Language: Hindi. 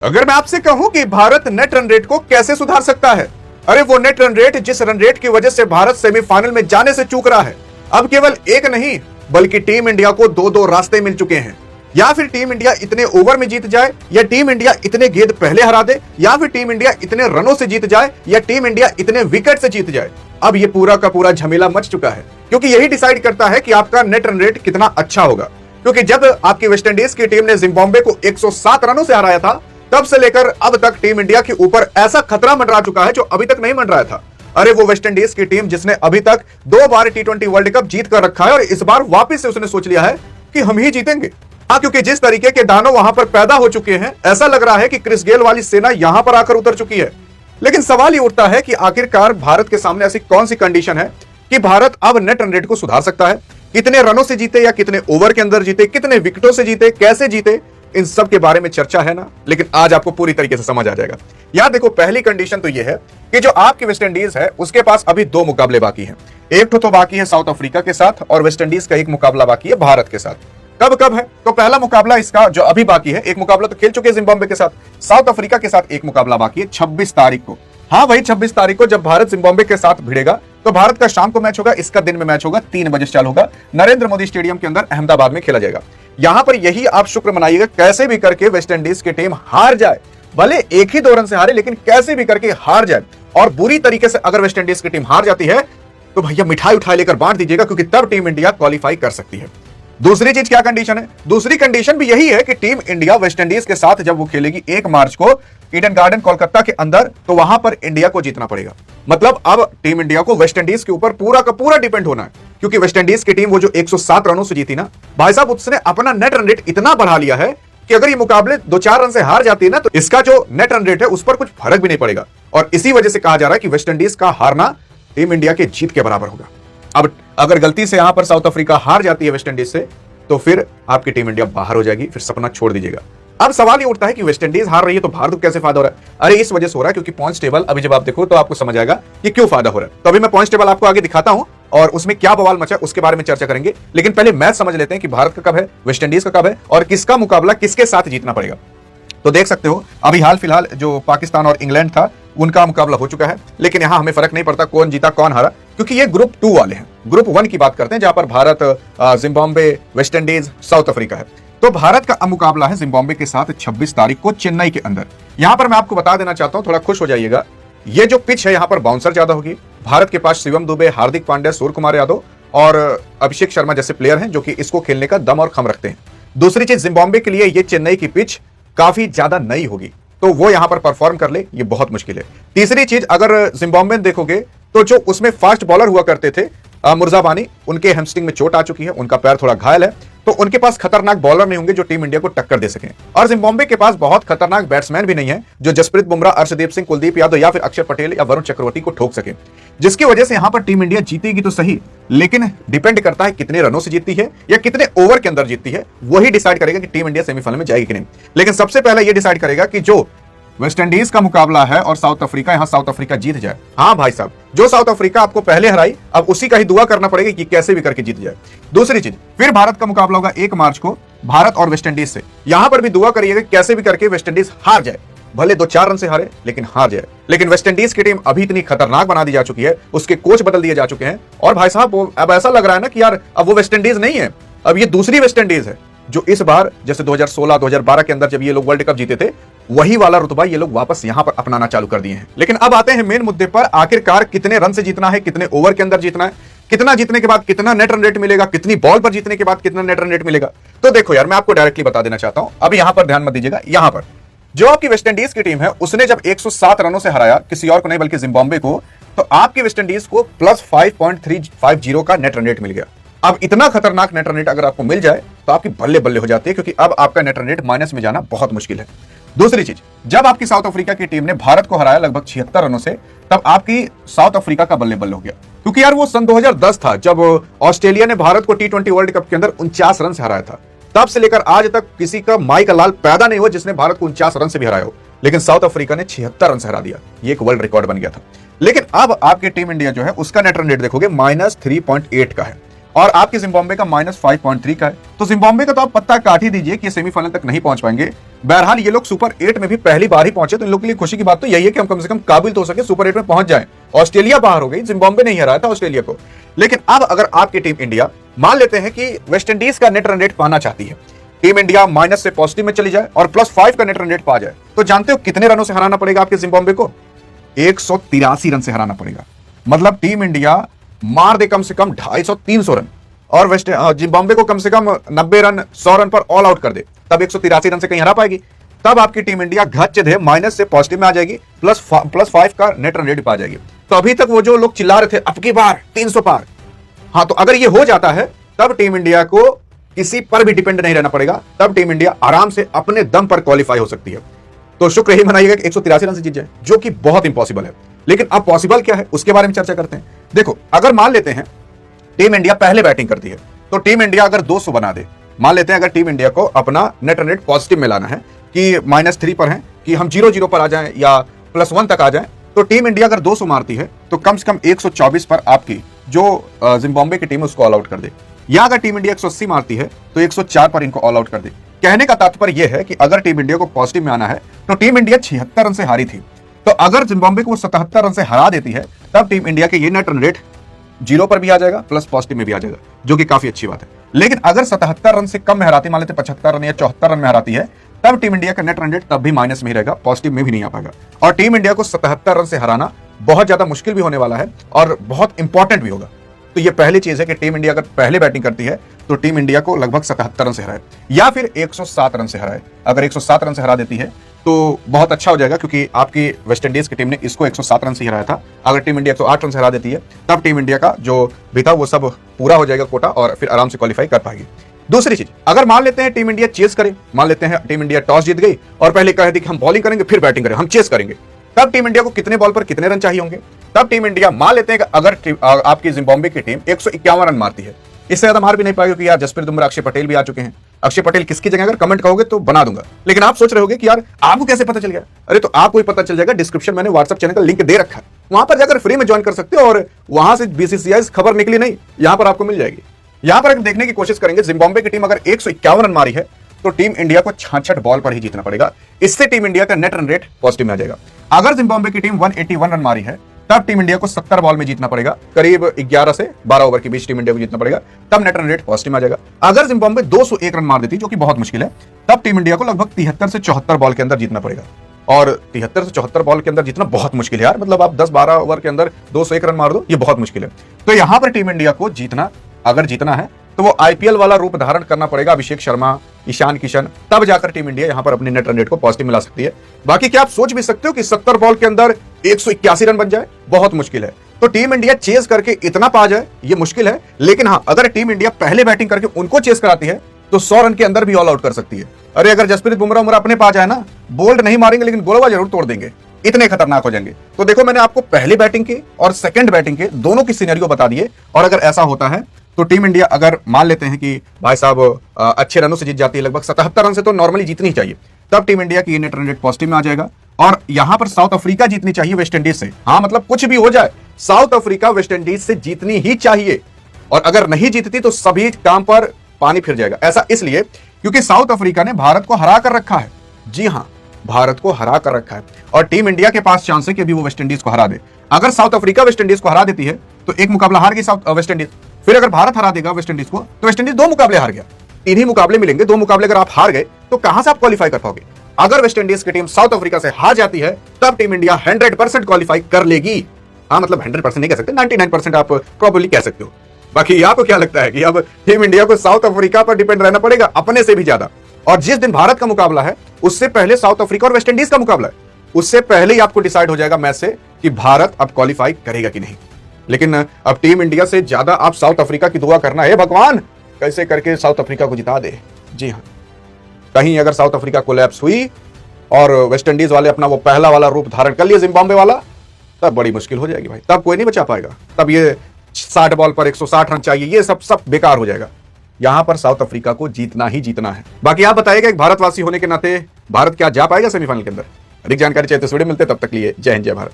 अगर मैं आपसे कहूं कि भारत नेट रन रेट को कैसे सुधार सकता है, अरे वो नेट रन रेट जिस रन रेट की वजह से भारत सेमीफाइनल में जाने से चूक रहा है, अब केवल एक नहीं बल्कि टीम इंडिया को दो दो रास्ते मिल चुके हैं। या फिर टीम इंडिया इतने ओवर में जीत जाए, या टीम इंडिया इतने गेंद पहले हरा दे, या फिर टीम इंडिया इतने रनों से जीत जाए, या टीम इंडिया इतने विकेट से जीत जाए। अब ये पूरा का पूरा झमेला मच चुका है, क्योंकि यही डिसाइड करता है कि आपका नेट रन रेट कितना अच्छा होगा। क्योंकि जब आपकी वेस्टइंडीज की टीम ने जिम्बाब्वे को 107 रनों से हराया था, तब से लेकर अब तक टीम इंडिया के ऊपर ऐसा खतरा मंडरा चुका है जो अभी तक नहीं मंडराया था। अरे वो वेस्टइंडीज की टीम जिसने अभी तक 2 बार T20 वर्ल्ड कप जीत कर रखा है, और इस बार वापस से उसने सोच लिया है कि हम ही जीतेंगे। हाँ, क्योंकि जिस तरीके के दानव वहां पर पैदा हो चुके हैं, ऐसा लग रहा है कि क्रिस गेल वाली सेना यहां पर आकर उतर चुकी है। लेकिन सवाल ये उठता है कि आखिरकार भारत के सामने ऐसी कौन सी कंडीशन है कि भारत अब नेट रन रेट को सुधार सकता है। कितने रनों से जीते, या कितने ओवर के अंदर जीते, कितने विकेटों से जीते, कैसे जीते, इन सब के बारे में चर्चा है ना। लेकिन आज आपको पूरी तरीके से समझ आ जाएगा। यार देखो, पहली कंडीशन तो यह है कि जो आपकी वेस्टइंडीज है उसके पास अभी 2 मुकाबले बाकी हैं। एक तो बाकी है साउथ अफ्रीका के साथ, और वेस्टइंडीज का एक मुकाबला बाकी है भारत के साथ। कब कब है? तो पहला मुकाबला इसका जो अभी बाकी है, एक मुकाबला तो खेल चुके हैं जिम्बाब्वे के साथ, साउथ अफ्रीका के साथ एक मुकाबला बाकी है 26 तारीख को। हाँ भाई, 26 तारीख को जब भारत जिम्बाब्वे के साथ भिड़ेगा, तो भारत का शाम को मैच होगा, इसका दिन में मैच होगा, 3 बजे चालू होगा, नरेंद्र मोदी स्टेडियम के अंदर अहमदाबाद में खेला जाएगा। यहां पर यही आप शुक्र मनाइएगा, कैसे भी करके वेस्टइंडीज की टीम हार जाए, भले एक ही 2 रन से हारे, लेकिन कैसे भी करके हार जाए। और बुरी तरीके से अगर वेस्टइंडीज की टीम हार जाती है तो भैया मिठाई उठाई लेकर बांट दीजिएगा, क्योंकि तब टीम इंडिया क्वालिफाई कर सकती है। दूसरी चीज क्या कंडीशन है? दूसरी कंडीशन भी यही है कि टीम इंडिया वेस्टइंडीज के साथ जब वो खेलेगी 1 मार्च को ईडन गार्डन कोलकाता के अंदर, तो वहां पर इंडिया को जीतना पड़ेगा। मतलब अब टीम इंडिया को वेस्टइंडीज के ऊपर पूरा का पूरा डिपेंड होना है, क्योंकि वेस्टइंडीज की टीम वो जो 107 रनों से जीती ना भाई साहब, उसने अपना नेट रन रेट इतना बढ़ा लिया है कि अगर ये मुकाबले 2-4 रन से हार जाती है ना, तो इसका जो नेट रन रेट है उस पर कुछ फर्क भी नहीं पड़ेगा। और इसी वजह से कहा जा रहा है कि वेस्टइंडीज का हारना टीम इंडिया के जीत के बराबर होगा। अब अगर गलती से यहां पर साउथ अफ्रीका हार जाती है वेस्टइंडीज से, तो फिर आपकी टीम इंडिया बाहर हो जाएगी, फिर सपना छोड़ दीजिएगा। अब सवाल ये उठता है कि वेस्टइंडीज हार रही है तो भारत को कैसे फायदा हो रहा है? अरे इस वजह से हो रहा है क्योंकि पॉइंट्स टेबल अभी जब आप देखो तो आपको समझ आएगा कि क्यों फायदा हो रहा है। तो अभी मैं पॉइंट्स टेबल आपको आगे दिखाता हूं और उसमें क्या बवाल मचा उसके बारे में चर्चा करेंगे। लेकिन पहले मैच समझ लेते हैं कि भारत का कब है, वेस्टइंडीज का कब है, और किसका मुकाबला किसके साथ जीतना पड़ेगा। तो देख सकते हो अभी हाल फिलहाल जो पाकिस्तान और इंग्लैंड था उनका मुकाबला हो चुका है, लेकिन यहां हमें फर्क नहीं पड़ता कौन जीता कौन हारा, क्योंकि ये ग्रुप 2 वाले हैं। ग्रुप 1 की बात करते हैं जहां पर Bharat, Zimbabwe, West Indies, south Africa है। तो भारत का मुकाबला है जिम्बाब्वे के साथ 26 तारीख को चेन्नई के अंदर। यहां पर मैं आपको बता देना चाहता हूं, थोड़ा खुश हो जाइएगा, ये जो पिच है यहां पर बाउंसर ज्यादा होगी। भारत के पास शिवम दुबे, हार्दिक पांड्या, सूर्य कुमार यादव और अभिषेक शर्मा जैसे प्लेयर हैं जो कि इसको खेलने का दम और खम रखते हैं। दूसरी चीज, जिम्बाब्वे के लिए ये चेन्नई की पिच काफी ज्यादा नई होगी, तो वो यहां पर परफॉर्म कर ले ये बहुत मुश्किल है। तीसरी चीज, अगर जिम्बाब्वे देखोगे तो जो उसमें फास्ट बॉलर हुआ करते थे मुर्जाबानी, उनके हैमस्ट्रिंग में चोट आ चुकी है, उनका पैर थोड़ा घायल है, तो उनके पास खतरनाक बॉलर नहीं होंगे जो टीम इंडिया को टक्कर दे सकें। और जिम्बाब्वे के पास बहुत खतरनाक बैट्समैन भी नहीं है जो जसप्रीत बुमराह, अर्शदीप सिंह, कुलदीप यादव या फिर अक्षर पटेल या वरुण चक्रवर्ती को ठोक सके, जिसकी वजह से यहां पर टीम इंडिया जीतेगी तो सही, लेकिन डिपेंड करता है कितने रनों से जीतती है या कितने ओवर के अंदर जीतती है, वही डिसाइड करेगा कि टीम इंडिया सेमीफाइनल में जाएगी कि नहीं। लेकिन सबसे पहले यह डिसाइड करेगा कि जो वेस्टइंडीज का मुकाबला है और साउथ अफ्रीका, यहां साउथ अफ्रीका जीत जाए। हाँ भाई साहब, जो साउथ अफ्रीका आपको पहले हराई, अब उसी का ही दुआ करना पड़ेगा कि कैसे भी करके जीत जाए। दूसरी चीज, फिर भारत का मुकाबला होगा 1 मार्च को भारत और वेस्टइंडीज से। यहां पर भी दुआ करिएगा कैसे भी करके वेस्टइंडीज हार जाए, भले 2-4 रन से हारे लेकिन हार जाए। लेकिन वेस्टइंडीज की टीम अभी इतनी खतरनाक बना दी जा चुकी है, उसके कोच बदल दिए जा चुके हैं, और भाई साहब अब ऐसा लग रहा है ना कि यार अब वो वेस्टइंडीज नहीं है, अब ये दूसरी वेस्टइंडीज है, जो इस बार जैसे 2016, 2012 के अंदर जब ये लोग वर्ल्ड कप जीते थे, वही वाला रुतबा ये लोग वापस यहां पर अपनाना चालू कर दिए हैं। लेकिन अब आते हैं मेन मुद्दे पर, आखिरकार कितने रन से जीतना है, कितने ओवर के अंदर जीतना है, कितना जीतने के बाद कितना नेट रन रेट मिलेगा, कितनी बॉल पर जीतने के बाद कितना नेट रन रेट मिलेगा। तो देखो यार, मैं आपको डायरेक्टली बता देना चाहता हूं, अब यहां पर ध्यान मत दीजिएगा। यहां पर जो आपकी वेस्टइंडीज की टीम है उसने जब 107 रनों से हराया किसी और को नहीं बल्कि जिम्बाब्वे को, तो आपकी वेस्टइंडीज को प्लस 5.350 का नेट रन रेट मिल गया। अब इतना खतरनाक नेट रन रेट अगर आपको मिल जाए तो आपकी बल्ले बल्ले हो जाती है, क्योंकि अब आपका नेट रन रेट माइनस में जाना बहुत मुश्किल है। दूसरी चीज, जब आपकी साउथ अफ्रीका की टीम ने भारत को हराया लगभग 76 रनों से, तब आपकी साउथ अफ्रीका का बल्ले बल्ले हो गया, क्योंकि यार वो सन 2010 था जब ऑस्ट्रेलिया ने भारत को T20 वर्ल्ड कप के अंदर 49 रन से हराया था। तब से लेकर आज तक किसी का माई का लाल पैदा नहीं हुआ जिसने भारत को 49 रन से भी हराया हो, लेकिन साउथ अफ्रीका ने 76 रन से हरा दिया, ये एक वर्ल्ड रिकॉर्ड बन गया था। लेकिन अब आपकी टीम इंडिया जो है उसका नेट रन रेट देखोगे -3.8 का है। और आपके जिम्बाब्वे का -5.3 का है। तो जिम्बाब्वे का तो आप पत्ता काट ही दीजिए कि सेमीफाइनल तक नहीं पहुंच पाएंगे। बहरहाल ये लोग सुपर 8 में भी पहली बार ही पहुंचे, तो इन लोग के लिए खुशी की बात तो यही है कि हम कम से कम काबिल तो हो सके, सुपर 8 में पहुंच जाए। ऑस्ट्रेलिया बाहर हो गई, जिम्बाब्वे नहीं हराया था ऑस्ट्रेलिया को। लेकिन अब अगर आपकी टीम इंडिया मान लेते हैं कि वेस्ट इंडीज का नेट रन रेट पाना चाहती है, टीम इंडिया माइनस से पॉजिटिव में चली जाए और +5 का नेट रन रेट पा जाए, तो जानते हो कितने रनों से हराना पड़ेगा आपके जिम्बाब्वे को? 183 रन से हराना पड़ेगा। मतलब टीम इंडिया मार दे कम से कम 250-300 रन और जिम्बाब्वे को कम से कम 90 रन 100 रन पर ऑल आउट कर दे, तब 183 रन से कहीं हरा पाएगी। तब आपकी टीम इंडिया घच दे माइनस से पॉजिटिव में आ जाएगी, +5 का नेट रन रेट पा जाएगी। तो अभी तक वो जो लोग चिल्ला रहे थे अब की बार 300 पार, हाँ, तो अगर ये हो जाता है तब टीम इंडिया को किसी पर भी डिपेंड नहीं रहना पड़ेगा, तब टीम इंडिया आराम से अपने दम पर क्वालिफाई हो सकती है। तो शुक्र ही मनाइएगा कि 183 रन से जीत जाए, जो कि बहुत इंपॉसिबल है। लेकिन अब पॉसिबल क्या है उसके बारे में चर्चा करते हैं। देखो, अगर मान लेते हैं टीम इंडिया पहले बैटिंग करती है, तो टीम इंडिया अगर 200 बना दे, मान लेते हैं अगर टीम इंडिया को अपना नेट रन रेट पॉजिटिव में लाना है कि -3 पर है कि हम 0-0 पर आ जाएं या +1 तक आ जाएं, तो टीम इंडिया अगर 200 मारती है तो कम से कम 124 पर आपकी जो जिम्बाब्वे की टीम है उसको ऑल आउट कर दे। या अगर टीम इंडिया 180 मारती है तो 104 पर इनको ऑल आउट कर दे। कहने का तात्पर्य यह है कि अगर टीम इंडिया को पॉजिटिव में आना है तो टीम इंडिया 76 रन से हारी थी, तो अगर जिम्बाब्वे को 77 रन से हरा देती है तब टीम इंडिया के ये नेट रन रेट 0 पर भी आ जाएगा, प्लस पॉजिटिव में भी आ जाएगा, जो कि काफी अच्छी बात है। लेकिन अगर 77 रन से कम में हराती, मान लेते 75 रन या 74 रन में हराती है, तब टीम इंडिया का नेट रन रेट तब भी माइनस में ही रहेगा, पॉजिटिव में भी नहीं आ पाएगा। और टीम इंडिया को 77 रन से हराना बहुत ज्यादा मुश्किल भी होने वाला है और बहुत इंपॉर्टेंट भी होगा। तो ये पहली चीज है कि टीम इंडिया अगर पहले बैटिंग करती है तो टीम इंडिया को लगभग 77 रन से हराए या फिर 107 रन से हराए। अगर 107 रन से हरा देती है तो बहुत अच्छा हो जाएगा, क्योंकि आपकी वेस्ट इंडीज की टीम ने इसको 107 रन से हराया था। अगर टीम इंडिया 108 रन से हरा देती है तब टीम इंडिया का जो भी था वो सब पूरा हो जाएगा कोटा और फिर आराम से क्वालिफाई कर पाएगी। दूसरी चीज, अगर मान लेते हैं टीम इंडिया चेस करे, मान लेते हैं टीम इंडिया टॉस जीत गई और पहले कह दी कि हम बॉलिंग करेंगे फिर बैटिंग करेंगे, हम चेस करेंगे, तब टीम इंडिया को कितने बॉल पर कितने रन चाहिए होंगे? तब टीम इंडिया मान लेते हैं कि अगर आपकी जिम्बाब्वे की टीम 151 रन मारती है, इससे ज्यादा मार भी नहीं पाएगी, क्योंकि यार जसप्रीत बुमराह, अक्षय पटेल भी आ चुके हैं। अक्षय पटेल किसकी जगह अगर कमेंट कहोगे तो बना दूंगा। लेकिन आप सोच रहे होगे कि यार आपको कैसे पता चल गया? अरे तो आपको ही पता चल जाएगा, डिस्क्रिप्शन मैंने व्हाट्सएप चैनल का लिंक दे रखा है, वहां पर जाकर फ्री में ज्वाइन कर सकते हो और वहां से बीसीसीआई खबर निकली नहीं, यहां पर आपको मिल जाएगी। यहां पर अगर देखने की कोशिश करेंगे, जिम्बाब्वे की टीम अगर 151 रन मारी है तो टीम इंडिया को 66 बॉल पर ही जीतना पड़ेगा, इससे टीम इंडिया का नेट रन रेट पॉजिटिव में आ जाएगा। अगर जिम्बाब्वे की टीम 181 रन मारी है तब टीम इंडिया को 70 बॉल में जीतना पड़ेगा, करीब 11 से 12 ओवर के बीच टीम इंडिया को जीतना पड़ेगा, तब नेट रन रेट पॉजिटिव में आ जाएगा। अगर जिम्बाब्वे 201 रन मार देती, जो कि बहुत मुश्किल है, तब टीम इंडिया को लगभग 73 से 74 बॉल के अंदर जीतना पड़ेगा। और 73 से 74 बॉल के अंदर जीतना बहुत मुश्किल है यार, मतलब आप 10-12 ओवर के अंदर 201 रन मार दो, ये बहुत मुश्किल है। तो यहां पर टीम इंडिया को जीतना, अगर जीतना है तो वो आईपीएल वाला रूप धारण करना पड़ेगा, अभिषेक शर्मा, ईशान किशन, तब जाकर टीम इंडिया यहां पर अपने नेट रन रेट को पॉजिटिव मिला सकती है। बाकी क्या आप सोच भी सकते हो कि 70 बॉल के अंदर 181 रन बन जाए? बहुत मुश्किल है। तो टीम इंडिया चेस करके इतना पा जाए, ये मुश्किल है। लेकिन हाँ, अगर टीम इंडिया पहले बैटिंग करके उनको चेस कराती है तो 100 रन के अंदर भी ऑल आउट कर सकती है। अरे अगर जसप्रीत बुमराह अपने पास जाए ना, बोल्ड नहीं मारेंगे लेकिन गोलवा जरूर तोड़ देंगे, इतने खतरनाक हो जाएंगे। तो देखो, मैंने आपको पहली बैटिंग के और सेकंड बैटिंग के दोनों की सिनेरियो बता दिए। और अगर ऐसा होता है तो टीम इंडिया अगर मान लेते हैं कि भाई साहब अच्छे रनों से जीत जाती है, लगभग 77 रन से तो नॉर्मली जीतनी ही चाहिए, तब टीम इंडिया की नेट रन रेट पॉजिटिव में आ जाएगा। और यहां पर साउथ अफ्रीका जीतनी चाहिए वेस्ट इंडीज से। हाँ, मतलब कुछ भी हो जाए, साउथ अफ्रीका वेस्ट इंडीज से जीतनी ही चाहिए। और अगर नहीं जीतती तो सभी काम पर पानी फिर जाएगा। ऐसा इसलिए क्योंकि साउथ अफ्रीका ने भारत को हरा कर रखा है। जी हाँ, भारत को हरा कर रखा है और टीम इंडिया के पास चांस है कि अभी वो वेस्ट इंडीज को हरा दे। अगर साउथ अफ्रीका वेस्ट इंडीज को हरा देती है तो एक मुकाबला हार गई वेस्ट इंडीज, फिर अगर भारत हरा देगा वेस्ट इंडीज को तो वेस्ट इंडीज 2 मुकाबले हार गया। 3 ही मुकाबले मिलेंगे, 2 मुकाबले अगर आप हार गए तो कहां से आप क्वालिफाई कर पाओगे? अगर वेस्ट इंडीज की टीम साउथ अफ्रीका से हार जाती है तब टीम इंडिया 100% क्वालिफाई कर लेगी। हाँ, मतलब 100% नहीं कह सकते, 99% आप प्रॉब्ली कह सकते हो। बाकी आपको क्या लगता है कि अब टीम इंडिया को साउथ अफ्रीका पर डिपेंड रहना पड़ेगा अपने से भी ज्यादा? और जिस दिन भारत का मुकाबला है उससे पहले साउथ अफ्रीका और वेस्ट इंडीज का मुकाबला है, उससे पहले ही आपको डिसाइड हो जाएगा मैच से कि भारत अब क्वालिफाई करेगा कि नहीं। लेकिन अब टीम इंडिया से ज्यादा आप साउथ अफ्रीका की दुआ करना है, भगवान कैसे करके साउथ अफ्रीका को जिता दे। जी हाँ, कहीं अगर साउथ अफ्रीका कोलैप्स हुई और वेस्ट इंडीज वाले अपना वो पहला वाला रूप धारण कर लिए जिम्बाब्वे वाला, तब बड़ी मुश्किल हो जाएगी भाई, तब कोई नहीं बचा पाएगा। तब ये 60 बॉल पर 160 रन चाहिए, ये सब बेकार हो जाएगा। यहां पर साउथ अफ्रीका को जीतना ही जीतना है। बाकी आप बताइएगा, एक भारतवासी होने के नाते भारत क्या जा पाएगा सेमीफाइनल के अंदर? अधिक जानकारी चाहिए तो वीडियो मिलते, तब तक लिए जय हिंद जय भारत।